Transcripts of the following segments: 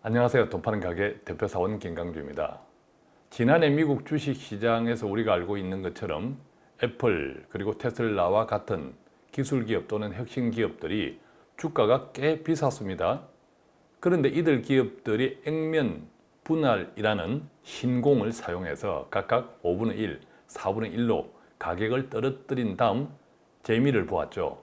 안녕하세요. 돈 파는 가게 대표사원 김강주입니다. 지난해 미국 주식시장에서 우리가 알고 있는 것처럼 애플 그리고 테슬라와 같은 기술기업 또는 혁신기업들이 주가가 꽤 비쌌습니다. 그런데 이들 기업들이 액면 분할이라는 신공을 사용해서 각각 5분의 1, 4분의 1로 가격을 떨어뜨린 다음 재미를 보았죠.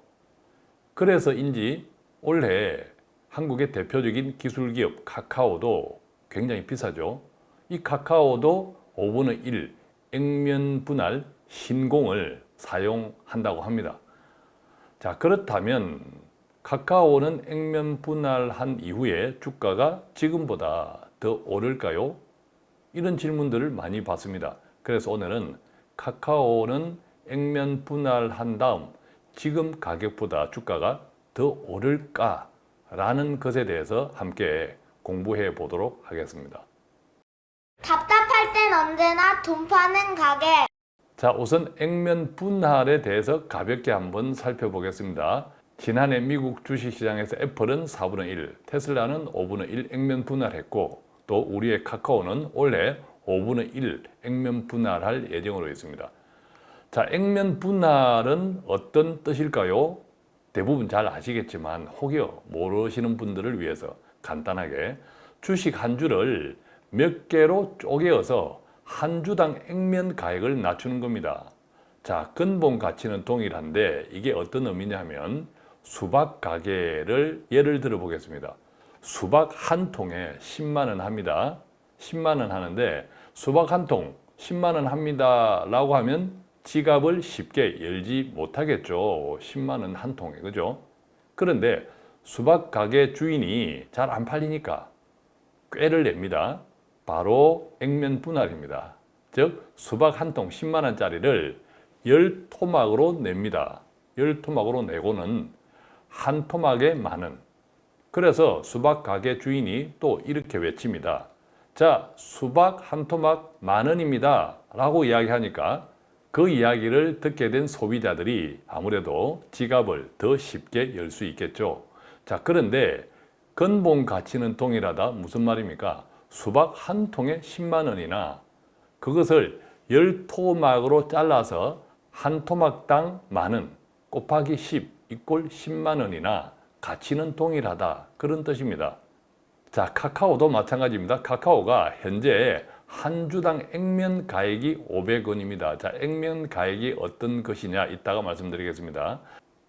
그래서인지 올해 한국의 대표적인 기술기업 카카오도 굉장히 비싸죠. 이 카카오도 5분의 1 액면 분할 신공을 사용한다고 합니다. 자, 그렇다면 카카오는 액면 분할한 이후에 주가가 지금보다 더 오를까요? 이런 질문들을 많이 받습니다. 그래서 오늘은 카카오는 액면 분할한 다음 지금 가격보다 주가가 더 오를까? 라는 것에 대해서 함께 공부해 보도록 하겠습니다. 답답할 땐 언제나 돈 파는 가게. 자, 우선 액면 분할에 대해서 가볍게 한번 살펴보겠습니다. 지난해 미국 주식시장에서 애플은 4분의 1, 테슬라는 5분의 1 액면 분할했고 또 우리의 카카오는 올해 5분의 1 액면 분할할 예정으로 있습니다. 자, 액면 분할은 어떤 뜻일까요? 대부분 잘 아시겠지만 혹여 모르시는 분들을 위해서 간단하게 주식 한 주를 몇 개로 쪼개어서 한 주당 액면 가액을 낮추는 겁니다. 자, 근본 가치는 동일한데 이게 어떤 의미냐 하면 수박 가게를 예를 들어 보겠습니다. 수박 한 통에 10만 원 합니다. 10만 원 하는데 수박 한 통 10만 원 합니다 라고 하면 지갑을 쉽게 열지 못하겠죠. 10만 원 한 통에, 그죠? 그런데 수박 가게 주인이 잘 안 팔리니까 꾀를 냅니다. 바로 액면 분할입니다. 즉 수박 한 통 10만 원짜리를 10토막으로 냅니다. 10토막으로 내고는 한 토막에 만 원. 그래서 수박 가게 주인이 또 이렇게 외칩니다. 자, 수박 한 토막 만 원입니다 라고 이야기하니까 그 이야기를 듣게 된 소비자들이 아무래도 지갑을 더 쉽게 열 수 있겠죠. 자, 그런데 근본 가치는 동일하다. 무슨 말입니까? 수박 한 통에 10만 원이나 그것을 10토막으로 잘라서 한 토막당 만 원 곱하기 10 이꼴 10만 원이나 가치는 동일하다. 그런 뜻입니다. 자, 카카오도 마찬가지입니다. 카카오가 현재 한 주당 액면 가액이 500원입니다. 자, 액면 가액이 어떤 것이냐 이따가 말씀드리겠습니다.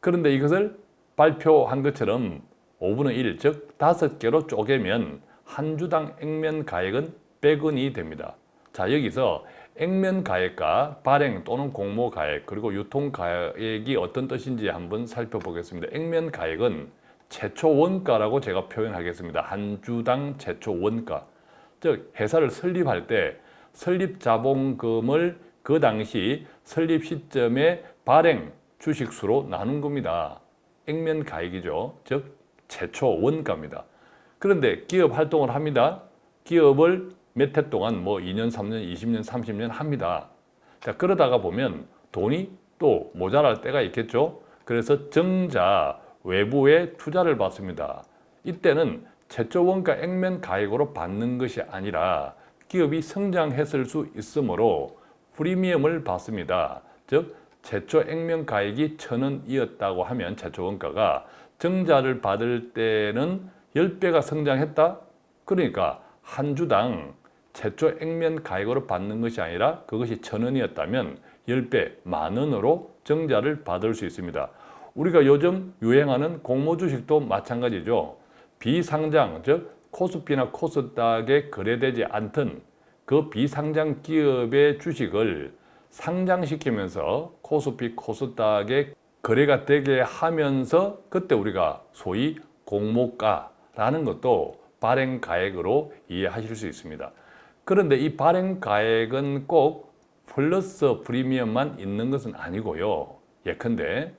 그런데 이것을 발표한 것처럼 5분의 1, 즉 5개로 쪼개면 한 주당 액면 가액은 100원이 됩니다. 자, 여기서 액면 가액과 발행 또는 공모 가액 그리고 유통 가액이 어떤 뜻인지 한번 살펴보겠습니다. 액면 가액은 최초 원가라고 제가 표현하겠습니다. 한 주당 최초 원가. 즉 회사를 설립할 때 설립 자본금을 그 당시 설립 시점에 발행 주식수로 나눈 겁니다. 액면 가액이죠. 즉 최초 원가입니다. 그런데 기업 활동을 합니다. 기업을 몇 해 동안 2년, 3년, 20년, 30년 합니다. 자, 그러다가 보면 돈이 또 모자랄 때가 있겠죠. 그래서 정자 외부에 투자를 받습니다. 이때는 최초 원가 액면 가액으로 받는 것이 아니라 기업이 성장했을 수 있으므로 프리미엄을 받습니다. 즉 최초 액면 가액이 1,000원이었다고 하면 최초 원가가 정자를 받을 때는 10배가 성장했다? 그러니까 한 주당 최초 액면 가액으로 받는 것이 아니라 그것이 1,000원이었다면 10배, 만 원으로 정자를 받을 수 있습니다. 우리가 요즘 유행하는 공모주식도 마찬가지죠. 비상장, 즉 코스피나 코스닥에 거래되지 않던 그 비상장 기업의 주식을 상장시키면서 코스피, 코스닥에 거래가 되게 하면서 그때 우리가 소위 공모가라는 것도 발행가액으로 이해하실 수 있습니다. 그런데 이 발행가액은 꼭 플러스 프리미엄만 있는 것은 아니고요. 예컨대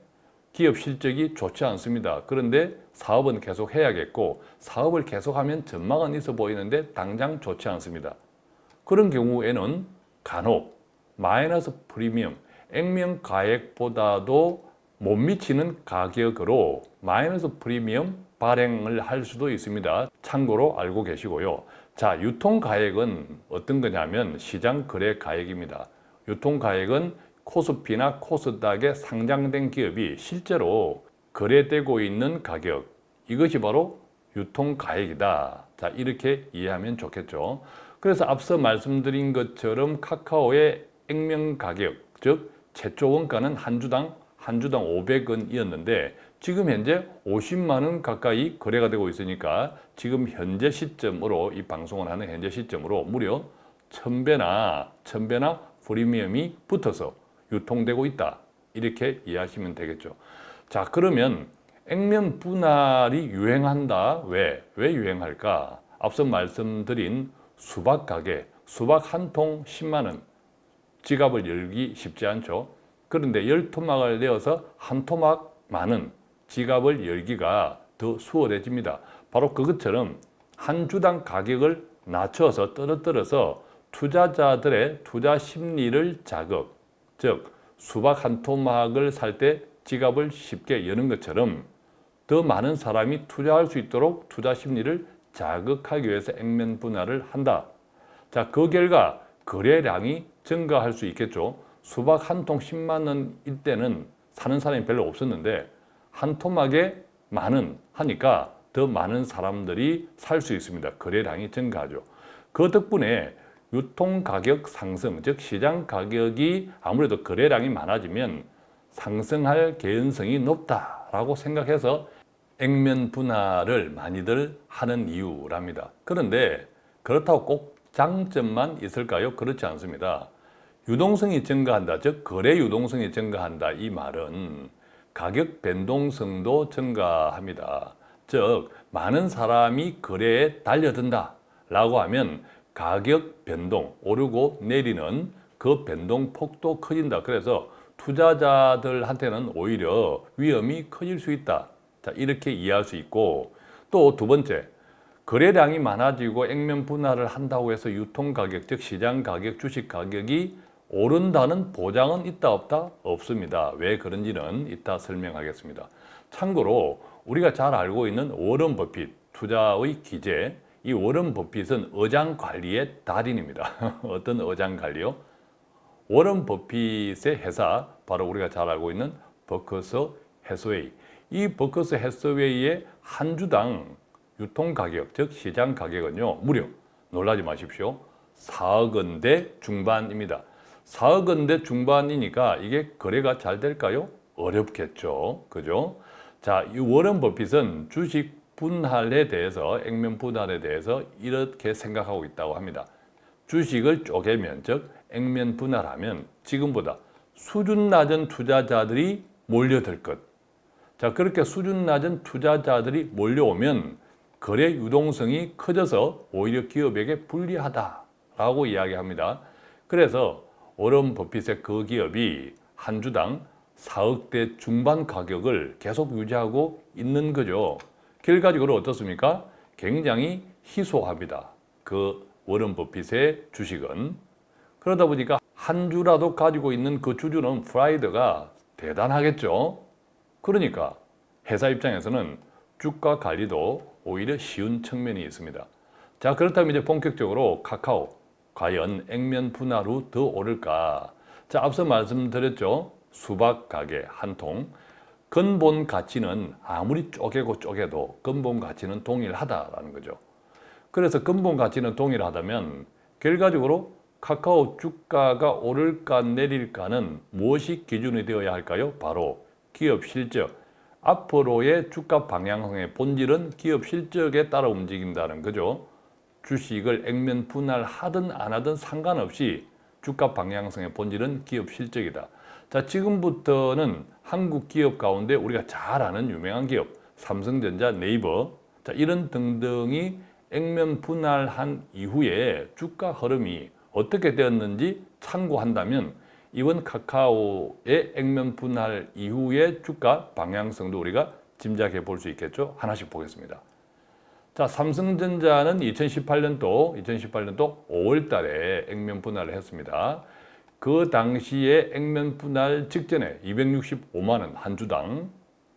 기업 실적이 좋지 않습니다. 그런데 사업은 계속 해야겠고 사업을 계속하면 전망은 있어 보이는데 당장 좋지 않습니다. 그런 경우에는 간혹 마이너스 프리미엄, 액면 가액보다도 못 미치는 가격으로 마이너스 프리미엄 발행을 할 수도 있습니다. 참고로 알고 계시고요. 자, 유통가액은 어떤 거냐면 시장 거래 가액입니다. 유통가액은 코스피나 코스닥에 상장된 기업이 실제로 거래되고 있는 가격, 이것이 바로 유통가액이다. 자, 이렇게 이해하면 좋겠죠. 그래서 앞서 말씀드린 것처럼 카카오의 액면가격, 즉 최초 원가는 한 주당 500원이었는데 지금 현재 50만 원 가까이 거래가 되고 있으니까 지금 현재 시점으로, 이 방송을 하는 현재 시점으로 무려 1000배나 프리미엄이 붙어서 유통되고 있다. 이렇게 이해하시면 되겠죠. 자, 그러면 액면 분할이 유행한다. 왜 유행할까? 앞서 말씀드린 수박 가게, 수박 한 통 10만 원, 지갑을 열기 쉽지 않죠. 그런데 10토막을 내어서 한 토막 많은 지갑을 열기가 더 수월해집니다. 바로 그것처럼 한 주당 가격을 낮춰서 떨어뜨려서 투자자들의 투자 심리를 자극, 즉 수박 한 토막을 살 때 지갑을 쉽게 여는 것처럼 더 많은 사람이 투자할 수 있도록 투자 심리를 자극하기 위해서 액면 분할을 한다. 자, 그 결과 거래량이 증가할 수 있겠죠. 수박 한 통 10만 원일 때는 사는 사람이 별로 없었는데 한 토막에 만 원 하니까 더 많은 사람들이 살 수 있습니다. 거래량이 증가하죠. 그 덕분에 유통가격 상승, 즉 시장 가격이 아무래도 거래량이 많아지면 상승할 개연성이 높다라고 생각해서 액면 분할을 많이들 하는 이유랍니다. 그런데 그렇다고 꼭 장점만 있을까요? 그렇지 않습니다. 유동성이 증가한다, 즉 거래 유동성이 증가한다, 이 말은 가격 변동성도 증가합니다. 즉 많은 사람이 거래에 달려든다 라고 하면 가격 변동, 오르고 내리는 그 변동 폭도 커진다. 그래서 투자자들한테는 오히려 위험이 커질 수 있다. 자, 이렇게 이해할 수 있고, 또 두 번째, 거래량이 많아지고 액면 분할을 한다고 해서 유통 가격, 즉 시장 가격, 주식 가격이 오른다는 보장은 있다 없다? 없습니다. 왜 그런지는 이따 설명하겠습니다. 참고로 우리가 잘 알고 있는 워런 버핏 투자의 기재, 이 워런 버핏은 어장 관리의 달인입니다. 어떤 어장 관리요? 워런 버핏의 회사, 바로 우리가 잘 알고 있는 버커스 해서웨이. 이 버커스 해서웨이의 한 주당 유통 가격, 즉 시장 가격은요, 무려 놀라지 마십시오. 4억 원대 중반입니다. 4억 원대 중반이니까 이게 거래가 잘 될까요? 어렵겠죠. 그죠? 자, 이 워런 버핏은 주식 분할에 대해서, 액면 분할에 대해서 이렇게 생각하고 있다고 합니다. 주식을 쪼개면, 즉 액면 분할하면 지금보다 수준 낮은 투자자들이 몰려들 것. 자, 그렇게 수준 낮은 투자자들이 몰려오면 거래 유동성이 커져서 오히려 기업에게 불리하다라고 이야기합니다. 그래서 워런 버핏의 그 기업이 한 주당 4억대 중반 가격을 계속 유지하고 있는 거죠. 결과적으로 어떻습니까? 굉장히 희소합니다. 그 워런 버핏의 주식은. 그러다 보니까 한 주라도 가지고 있는 그 주주는 프라이드가 대단하겠죠. 그러니까 회사 입장에서는 주가 관리도 오히려 쉬운 측면이 있습니다. 자, 그렇다면 이제 본격적으로 카카오 과연 액면 분할 후 더 오를까? 자, 앞서 말씀드렸죠. 수박 가게 한 통. 근본 가치는 아무리 쪼개도 근본 가치는 동일하다라는 거죠. 그래서 근본 가치는 동일하다면 결과적으로 카카오 주가가 오를까 내릴까는 무엇이 기준이 되어야 할까요? 바로 기업 실적. 앞으로의 주가 방향성의 본질은 기업 실적에 따라 움직인다는 거죠. 주식을 액면 분할하든 안 하든 상관없이 주가 방향성의 본질은 기업 실적이다. 자, 지금부터는 한국 기업 가운데 우리가 잘 아는 유명한 기업, 삼성전자, 네이버, 자, 이런 등등이 액면 분할한 이후에 주가 흐름이 어떻게 되었는지 참고한다면 이번 카카오의 액면 분할 이후의 주가 방향성도 우리가 짐작해 볼 수 있겠죠. 하나씩 보겠습니다. 자, 삼성전자는 2018년도 5월 달에 액면 분할을 했습니다. 그 당시에 액면 분할 직전에 265만 원 한 주당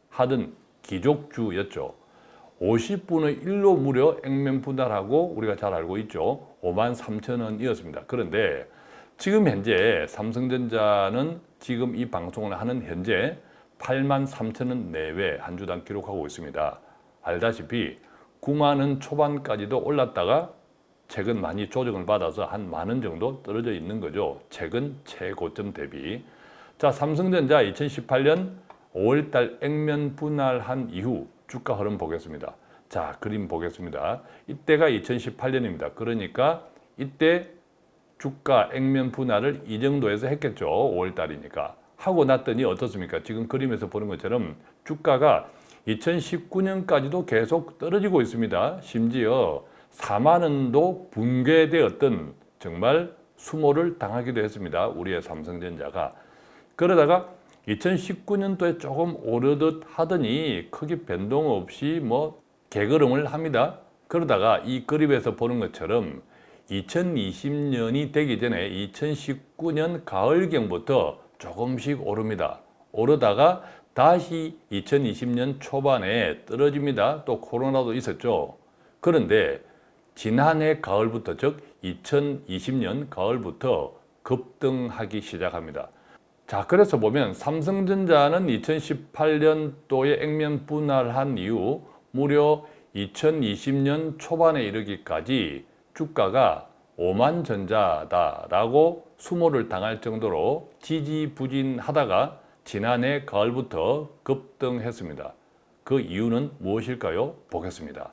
하던 기족주였죠. 50분의 1로 무려 액면 분할하고 우리가 잘 알고 있죠. 5만 3천 원이었습니다. 그런데 지금 현재 삼성전자는 지금 이 방송을 하는 현재 8만 3천 원 내외 한 주당 기록하고 있습니다. 알다시피 9만 원 초반까지도 올랐다가 최근 많이 조정을 받아서 한 만 원 정도 떨어져 있는 거죠. 최근 최고점 대비. 자, 삼성전자 2018년 5월달 액면 분할한 이후 주가 흐름 보겠습니다. 자, 그림 보겠습니다. 이때가 2018년입니다. 그러니까 이때 주가 액면 분할을 이 정도에서 했겠죠. 5월달이니까. 하고 났더니 어떻습니까? 지금 그림에서 보는 것처럼 주가가 2019년까지도 계속 떨어지고 있습니다. 심지어 4만 원도 붕괴되었던 정말 수모를 당하기도 했습니다. 우리의 삼성전자가. 그러다가 2019년도에 조금 오르듯 하더니 크게 변동 없이 뭐 개걸음을 합니다. 그러다가 이 그림에서 보는 것처럼 2020년이 되기 전에 2019년 가을경부터 조금씩 오릅니다. 오르다가 다시 2020년 초반에 떨어집니다. 또 코로나도 있었죠. 그런데 지난해 가을부터, 즉 2020년 가을부터 급등하기 시작합니다. 자, 그래서 보면 삼성전자는 2018년도에 액면 분할한 이후 무려 2020년 초반에 이르기까지 주가가 오만전자다라고 수모를 당할 정도로 지지부진하다가 지난해 가을부터 급등했습니다. 그 이유는 무엇일까요? 보겠습니다.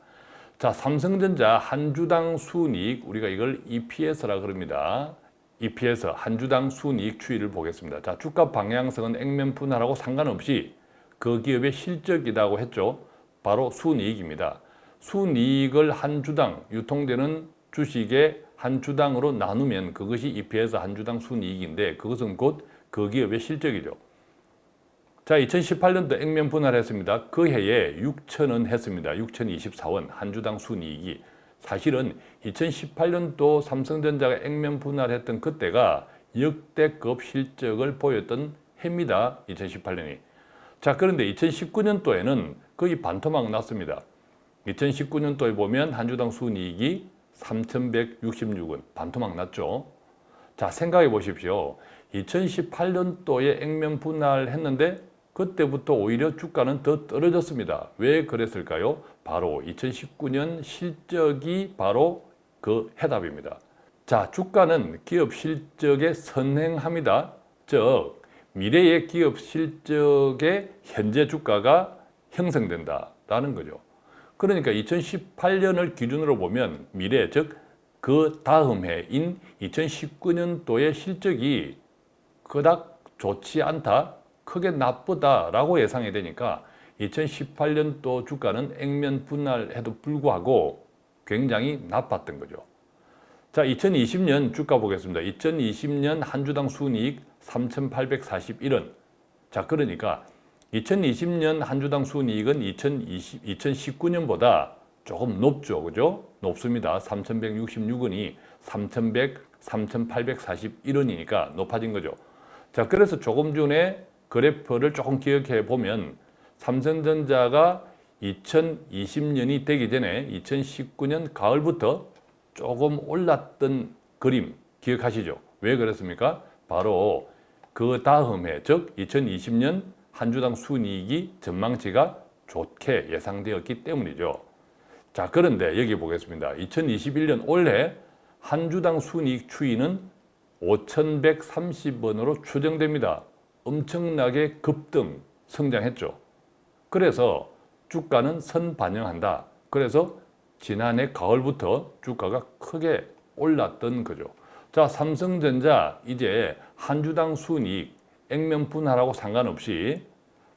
자, 삼성전자 한 주당 순이익, 우리가 이걸 EPS라 그럽니다. EPS 한 주당 순이익 추이를 보겠습니다. 자, 주가 방향성은 액면 분할하고 상관없이 그 기업의 실적이라고 했죠. 바로 순이익입니다. 순이익을 한 주당 유통되는 주식의 한 주당으로 나누면 그것이 EPS 한 주당 순이익인데 그것은 곧 그 기업의 실적이죠. 자, 2018년도 액면 분할했습니다. 그 해에 6,000원 했습니다. 6,024원 한 주당 순이익이. 사실은 2018년도 삼성전자가 액면 분할했던 그때가 역대급 실적을 보였던 해입니다. 2018년이. 자, 그런데 2019년도에는 거의 반토막 났습니다. 2019년도에 보면 한 주당 순이익이 3,166원, 반토막 났죠. 자, 생각해 보십시오. 2018년도에 액면 분할했는데 그때부터 오히려 주가는 더 떨어졌습니다. 왜 그랬을까요? 바로 2019년 실적이 바로 그 해답입니다. 자, 주가는 기업 실적에 선행합니다. 즉, 미래의 기업 실적의 현재 주가가 형성된다라는 거죠. 그러니까 2018년을 기준으로 보면 미래, 즉 그 다음 해인 2019년도의 실적이 그닥 좋지 않다, 크게 나쁘다라고 예상이 되니까 2018년도 주가는 액면 분할에도 불구하고 굉장히 나빴던 거죠. 자, 2020년 주가 보겠습니다. 2020년 한 주당 순이익 3,841원. 자, 그러니까 2020년 한 주당 순이익은 2019년보다 조금 높죠. 그죠? 높습니다. 3,166원이 3,841원이니까 높아진 거죠. 자, 그래서 조금 전에 그래프를 조금 기억해 보면 삼성전자가 2020년이 되기 전에 2019년 가을부터 조금 올랐던 그림 기억하시죠? 왜 그랬습니까? 바로 그 다음 해, 즉 2020년 한 주당 순이익이 전망치가 좋게 예상되었기 때문이죠. 자, 그런데 여기 보겠습니다. 2021년 올해 한 주당 순이익 추이는 5,130원으로 추정됩니다. 엄청나게 급등 성장했죠. 그래서 주가는 선반영한다. 그래서 지난해 가을부터 주가가 크게 올랐던 거죠. 자, 삼성전자 이제 한 주당 순이익 액면 분할하고 상관없이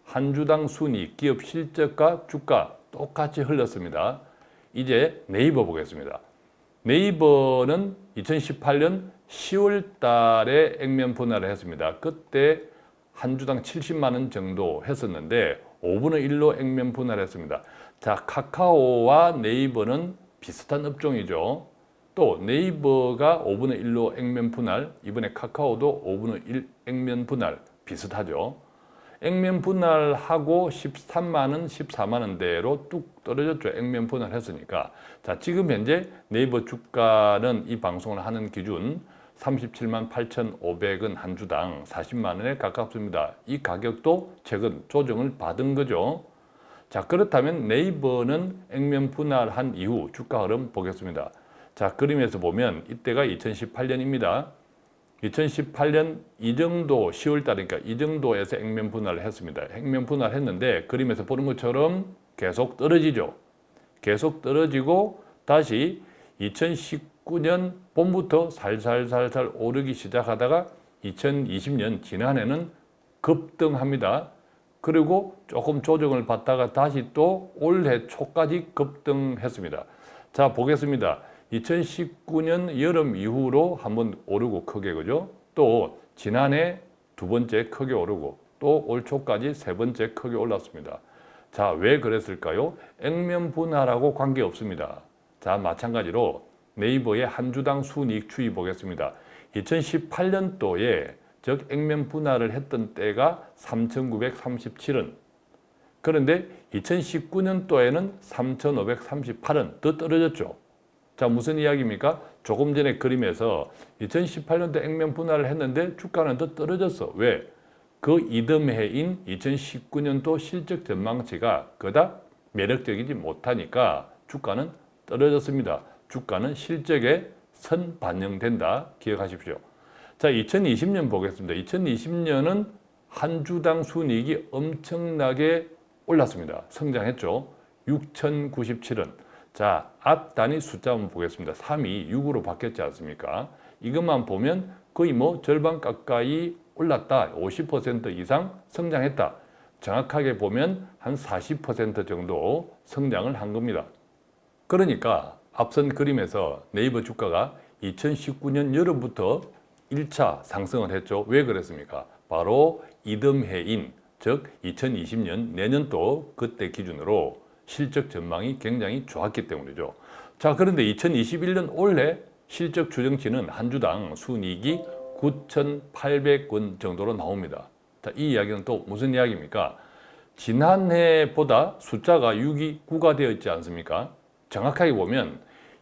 한 주당 순이익 기업 실적과 주가 똑같이 흘렀습니다. 이제 네이버 보겠습니다. 네이버는 2018년 10월 달에 액면 분할을 했습니다. 그때 한 주당 70만 원 정도 했었는데 5분의 1로 액면 분할했습니다. 자, 카카오와 네이버는 비슷한 업종이죠. 또 또 네이버가 5분의 1로 액면 분할, 이번에 카카오도 5분의 1 액면 분할 비슷하죠. 액면 분할하고 13만 원, 14만 원대로 뚝 떨어졌죠. 액면 분할했으니까. 자, 지금 현재 네이버 주가는 이 방송을 하는 기준 37만 8,500원 한 주당 40만 원에 가깝습니다. 이 가격도 최근 조정을 받은 거죠. 자, 그렇다면 네이버는 액면 분할한 이후 주가 흐름 보겠습니다. 자, 그림에서 보면 이때가 2018년입니다. 2018년 이 정도 10월 달이니까 이 정도에서 액면 분할을 했습니다. 액면 분할했는데 그림에서 보는 것처럼 계속 떨어지죠. 계속 떨어지고 다시 2019년 봄부터 살살살살 오르기 시작하다가 2020년 지난해는 급등합니다. 그리고 조금 조정을 받다가 다시 또 올해 초까지 급등했습니다. 자, 보겠습니다. 2019년 여름 이후로 한번 오르고 크게, 그죠? 또 지난해 두 번째 크게 오르고 또 올 초까지 세 번째 크게 올랐습니다. 자, 왜 그랬을까요? 액면 분할하고 관계없습니다. 자, 마찬가지로 네이버의 한 주당 순이익 추이 보겠습니다. 2018년도에 즉 액면 분할을 했던 때가 3,937원. 그런데 2019년도에는 3,538원 더 떨어졌죠. 자, 무슨 이야기입니까? 조금 전에 그림에서 2018년도 액면 분할을 했는데 주가는 더 떨어졌어. 왜? 그 이듬해인 2019년도 실적 전망치가 그닥 매력적이지 못하니까 주가는 떨어졌습니다. 주가는 실적에 선반영된다. 기억하십시오. 자, 2020년 보겠습니다. 2020년은 한 주당 순이익이 엄청나게 올랐습니다. 성장했죠. 6,097원. 자, 앞 단위 숫자 한번 보겠습니다. 3이 6으로 바뀌었지 않습니까? 이것만 보면 거의 뭐 절반 가까이 올랐다. 50% 이상 성장했다. 정확하게 보면 한 40% 정도 성장을 한 겁니다. 그러니까 앞선 그림에서 네이버 주가가 2019년 여름부터 1차 상승을 했죠. 왜 그랬습니까? 바로 이듬해인 즉 2020년 내년도 그때 기준으로 실적 전망이 굉장히 좋았기 때문이죠. 자, 그런데 2021년 올해 실적 추정치는 한 주당 순이익이 9,800원 정도로 나옵니다. 자, 이 이야기는 또 무슨 이야기입니까? 지난해보다 숫자가 6이 9가 되어 있지 않습니까? 정확하게 보면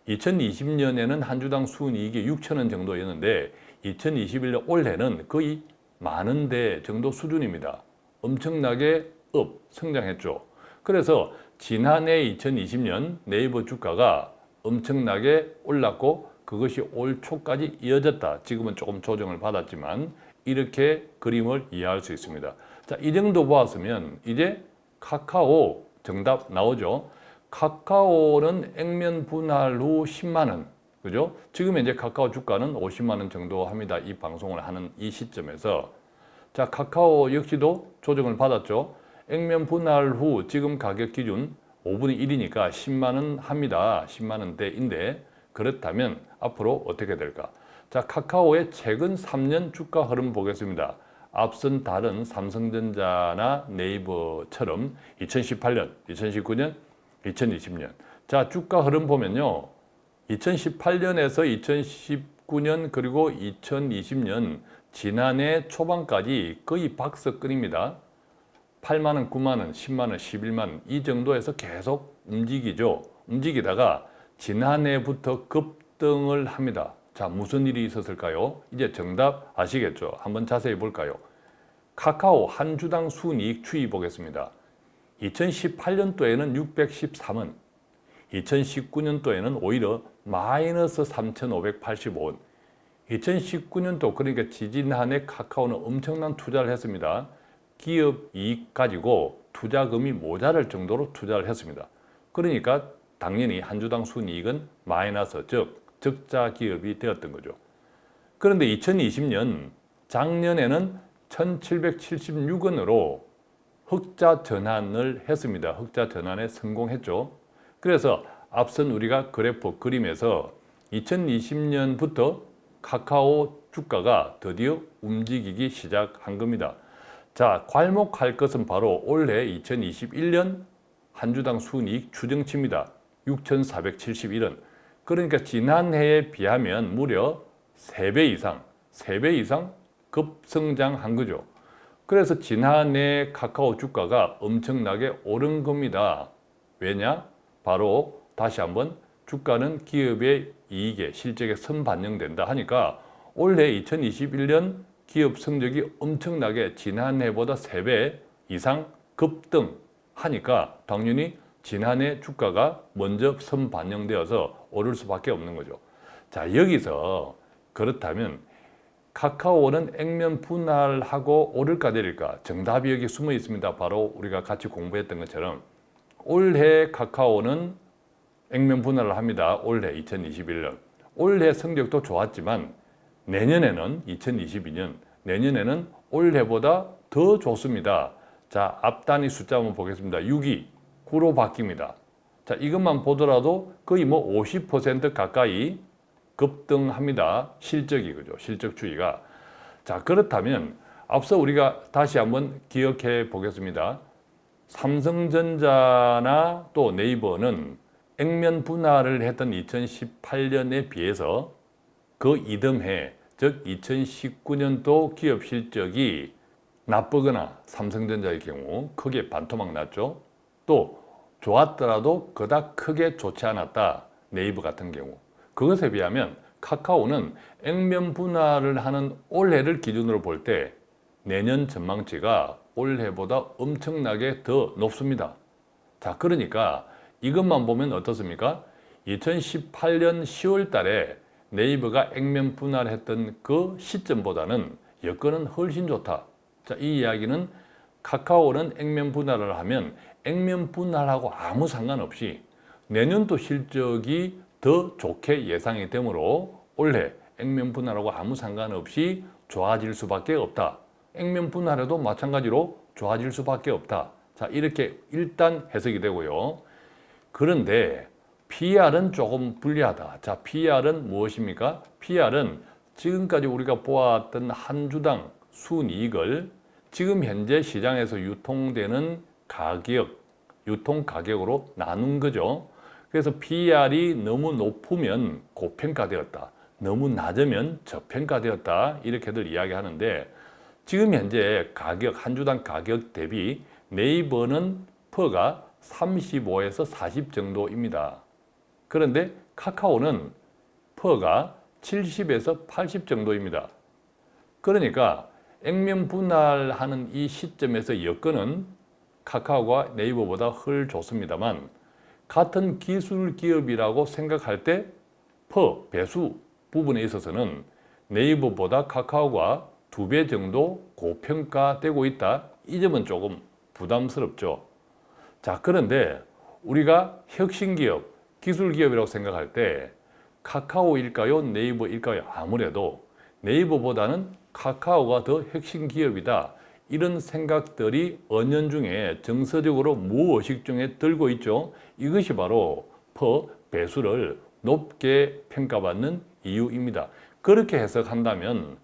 2020년에는 한 주당 순이익이 6,000원 정도였는데 2021년 올해는 거의 10,000원대 정도 수준입니다. 엄청나게 성장했죠. 그래서 지난해 2020년 네이버 주가가 엄청나게 올랐고 그것이 올 초까지 이어졌다. 지금은 조금 조정을 받았지만 이렇게 그림을 이해할 수 있습니다. 자, 이 정도 보았으면 이제 카카오 정답 나오죠. 카카오는 액면 분할 후 10만 원. 그죠? 지금 현재 카카오 주가는 50만 원 정도 합니다. 이 방송을 하는 이 시점에서. 자, 카카오 역시도 조정을 받았죠. 액면 분할 후 지금 가격 기준 5분의 1이니까 10만 원 합니다. 10만 원대인데 그렇다면 앞으로 어떻게 될까? 자, 카카오의 최근 3년 주가 흐름 보겠습니다. 앞선 다른 삼성전자나 네이버처럼 2018년, 2019년, 2020년. 자, 주가 흐름 보면요. 2018년에서 2019년 그리고 2020년 지난해 초반까지 거의 박스권입니다. 8만 원, 9만 원, 10만 원, 11만 원 이 정도에서 계속 움직이죠. 움직이다가 지난해부터 급등을 합니다. 자, 무슨 일이 있었을까요? 이제 정답 아시겠죠? 한번 자세히 볼까요? 카카오 한 주당 순이익 추이 보겠습니다. 2018년도에는 613원, 2019년도에는 오히려 마이너스 3,585원. 2019년도 그러니까 지지난해 카카오는 엄청난 투자를 했습니다. 기업 이익 가지고 투자금이 모자랄 정도로 투자를 했습니다. 그러니까 당연히 한 주당 순이익은 마이너스, 즉 적자 기업이 되었던 거죠. 그런데 2020년 작년에는 1,776원으로 흑자 전환을 했습니다. 흑자 전환에 성공했죠. 그래서 앞선 우리가 그래프 그림에서 2020년부터 카카오 주가가 드디어 움직이기 시작한 겁니다. 자, 괄목할 것은 바로 올해 2021년 한 주당 순이익 추정치입니다. 6,471원. 그러니까 지난해에 비하면 무려 3배 이상 급성장한 거죠. 그래서 지난해 카카오 주가가 엄청나게 오른 겁니다. 왜냐? 바로 다시 한번 주가는 기업의 이익에 실적에 선반영된다 하니까 올해 2021년 기업 성적이 엄청나게 지난해보다 3배 이상 급등 하니까 당연히 지난해 주가가 먼저 선반영되어서 오를 수밖에 없는 거죠. 자, 여기서 그렇다면 카카오는 액면 분할하고 오를까 내릴까? 정답이 여기 숨어 있습니다. 바로 우리가 같이 공부했던 것처럼 올해 카카오는 액면 분할을 합니다. 올해 2021년. 올해 성적도 좋았지만 내년에는 2022년 내년에는 올해보다 더 좋습니다. 자, 앞단위 숫자 한번 보겠습니다. 6이 9로 바뀝니다. 자, 이것만 보더라도 거의 뭐 50% 가까이 급등합니다. 실적이 그죠? 실적 추이가. 자, 그렇다면 앞서 우리가 다시 한번 기억해 보겠습니다. 삼성전자나 또 네이버는 액면 분할을 했던 2018년에 비해서 그 이듬해, 즉 2019년도 기업 실적이 나쁘거나 삼성전자의 경우 크게 반토막 났죠. 또 좋았더라도 그닥 크게 좋지 않았다. 네이버 같은 경우. 그것에 비하면 카카오는 액면 분할을 하는 올해를 기준으로 볼 때 내년 전망치가 올해보다 엄청나게 더 높습니다. 자, 그러니까 이것만 보면 어떻습니까? 2018년 10월 달에 네이버가 액면 분할했던 그 시점보다는 여건은 훨씬 좋다. 자, 이 이야기는 카카오는 액면 분할을 하면 액면 분할하고 아무 상관없이 내년도 실적이 더 좋게 예상이 되므로 올해 액면 분할하고 아무 상관없이 좋아질 수밖에 없다. 액면 분할에도 마찬가지로 좋아질 수밖에 없다. 자, 이렇게 일단 해석이 되고요. 그런데 PR은 조금 불리하다. 자, PR은 무엇입니까? PR은 지금까지 우리가 보았던 한 주당 순이익을 지금 현재 시장에서 유통되는 가격, 유통 가격으로 나눈 거죠. 그래서 PR이 너무 높으면 고평가되었다. 너무 낮으면 저평가되었다. 이렇게들 이야기하는데 지금 현재 가격, 한 주당 가격 대비 네이버는 퍼가 35에서 40 정도입니다. 그런데 카카오는 퍼가 70에서 80 정도입니다. 그러니까 액면 분할하는 이 시점에서 여건은 카카오가 네이버보다 훨 좋습니다만 같은 기술 기업이라고 생각할 때 퍼, 배수 부분에 있어서는 네이버보다 카카오가 2배 정도 고평가되고 있다. 이 점은 조금 부담스럽죠. 자, 그런데 우리가 혁신기업, 기술기업이라고 생각할 때 카카오일까요? 네이버일까요? 아무래도 네이버보다는 카카오가 더 혁신기업이다. 이런 생각들이 은연중에 정서적으로 무의식 중에 들고 있죠. 이것이 바로 퍼 배수를 높게 평가받는 이유입니다. 그렇게 해석한다면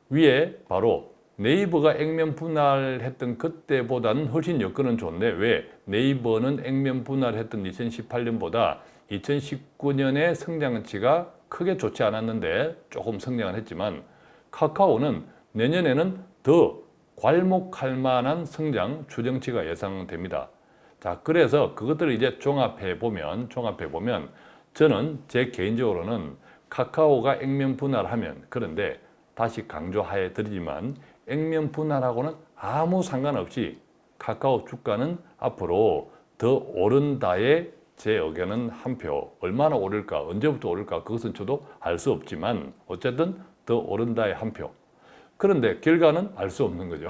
위에 바로 네이버가 액면 분할했던 그때보다는 훨씬 여건은 좋은데 왜 네이버는 액면 분할했던 2018년보다 2019년의 성장치가 크게 좋지 않았는데 조금 성장을 했지만 카카오는 내년에는 더 괄목할 만한 성장 추정치가 예상됩니다. 자, 그래서 그것들을 이제 종합해 보면 저는 제 개인적으로는 카카오가 액면 분할하면 그런데 다시 강조해 드리지만 액면 분할하고는 아무 상관없이 카카오 주가는 앞으로 더 오른다의 제 의견은 한 표. 얼마나 오를까, 언제부터 오를까 그것은 저도 알 수 없지만 어쨌든 더 오른다의 한 표. 그런데 결과는 알 수 없는 거죠.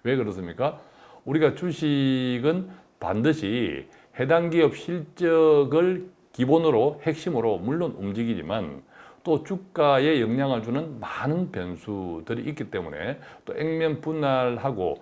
왜 그렇습니까? 우리가 주식은 반드시 해당 기업 실적을 기본으로 핵심으로 물론 움직이지만 또 주가에 영향을 주는 많은 변수들이 있기 때문에 또 액면 분할하고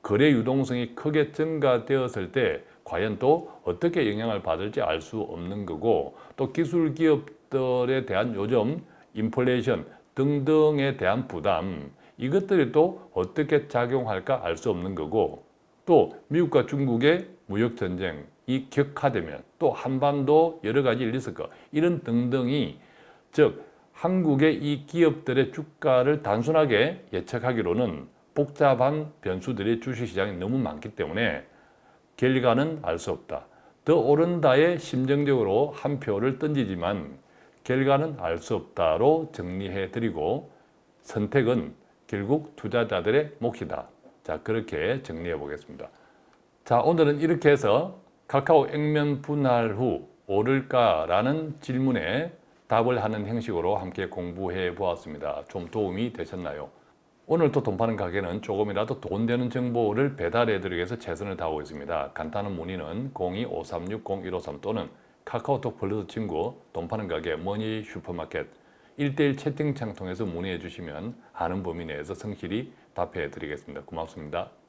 거래 유동성이 크게 증가되었을 때 과연 또 어떻게 영향을 받을지 알 수 없는 거고 또 기술 기업들에 대한 요즘 인플레이션 등등에 대한 부담 이것들이 또 어떻게 작용할까 알 수 없는 거고 또 미국과 중국의 무역전쟁이 격화되면 또 한반도 여러 가지 리스크 이런 등등이 즉 한국의 이 기업들의 주가를 단순하게 예측하기로는 복잡한 변수들이 주식시장에 너무 많기 때문에 결과는 알 수 없다. 더 오른다에 심정적으로 한 표를 던지지만 결과는 알 수 없다로 정리해 드리고 선택은 결국 투자자들의 몫이다. 자, 그렇게 정리해 보겠습니다. 자, 오늘은 이렇게 해서 카카오 액면 분할 후 오를까라는 질문에 답을 하는 형식으로 함께 공부해 보았습니다. 좀 도움이 되셨나요? 오늘 또 돈 파는 가게는 조금이라도 돈 되는 정보를 배달해 드리기 위해서 최선을 다하고 있습니다. 간단한 문의는 02-5360-153 또는 카카오톡 플러스 친구 돈 파는 가게 머니 슈퍼마켓 1대1 채팅창 통해서 문의해 주시면 아는 범위 내에서 성실히 답해 드리겠습니다. 고맙습니다.